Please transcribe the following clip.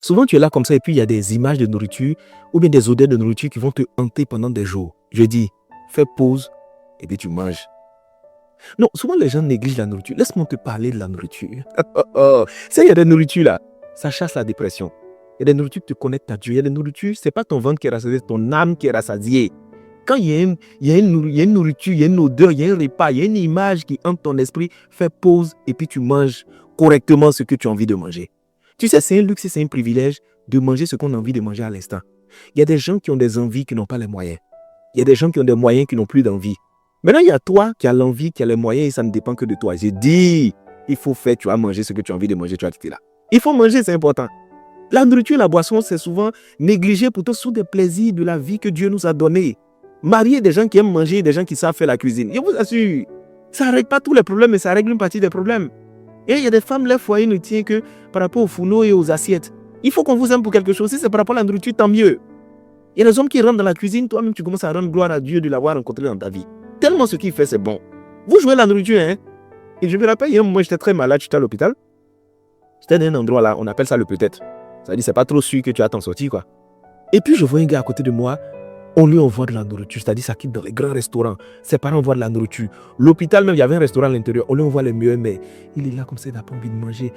Souvent, tu es là comme ça et puis il y a des images de nourriture ou bien des odeurs de nourriture qui vont te hanter pendant des jours. Je dis, fais pause et puis tu manges. Non, souvent les gens négligent la nourriture. Laisse-moi te parler de la nourriture. Il y a des nourritures là, ça chasse la dépression. Il y a des nourritures qui te connectent à Dieu. Il y a des nourritures, c'est pas ton ventre qui est rassasié, c'est ton âme qui est rassasiée. Quand il y a une nourriture, il y a une odeur, il y a un repas, il y a une image qui hante ton esprit, fais pause et puis tu manges correctement ce que tu as envie de manger. Tu sais, c'est un luxe et c'est un privilège de manger ce qu'on a envie de manger à l'instant. Il y a des gens qui ont des envies qui n'ont pas les moyens. Il y a des gens qui ont des moyens qui n'ont plus d'envie. Maintenant, il y a toi qui as l'envie, qui as les moyens et ça ne dépend que de toi. J'ai dit, il faut faire, tu vas manger ce que tu as envie de manger, tu vas quitter là. Il faut manger, c'est important. La nourriture et la boisson, c'est souvent négligé pourtant sous des plaisirs de la vie que Dieu nous a donnés. Marier des gens qui aiment manger et des gens qui savent faire la cuisine. Je vous assure, ça ne règle pas tous les problèmes, mais ça règle une partie des problèmes. Et il y a des femmes, leur foyer ne tient que par rapport aux fourneaux et aux assiettes. Il faut qu'on vous aime pour quelque chose. Si c'est par rapport à la nourriture, tant mieux. Il y a des hommes qui rentrent dans la cuisine, toi-même tu commences à rendre gloire à Dieu de l'avoir rencontré dans ta vie. Tellement ce qu'il fait, c'est bon. Vous jouez la nourriture, hein. Et je me rappelle, moi j'étais très malade, j'étais à l'hôpital. J'étais dans un endroit là, on appelle ça le peut-être. Ça veut dire c'est pas trop sûr que tu vas t'en sortir, quoi. Et puis je vois un gars à côté de moi, on lui envoie de la nourriture, c'est-à-dire ça quitte dans les grands restaurants. Ses parents envoient de la nourriture. L'hôpital même, il y avait un restaurant à l'intérieur, on lui envoie les meilleurs, mais il est là comme ça, il n'a pas envie de manger.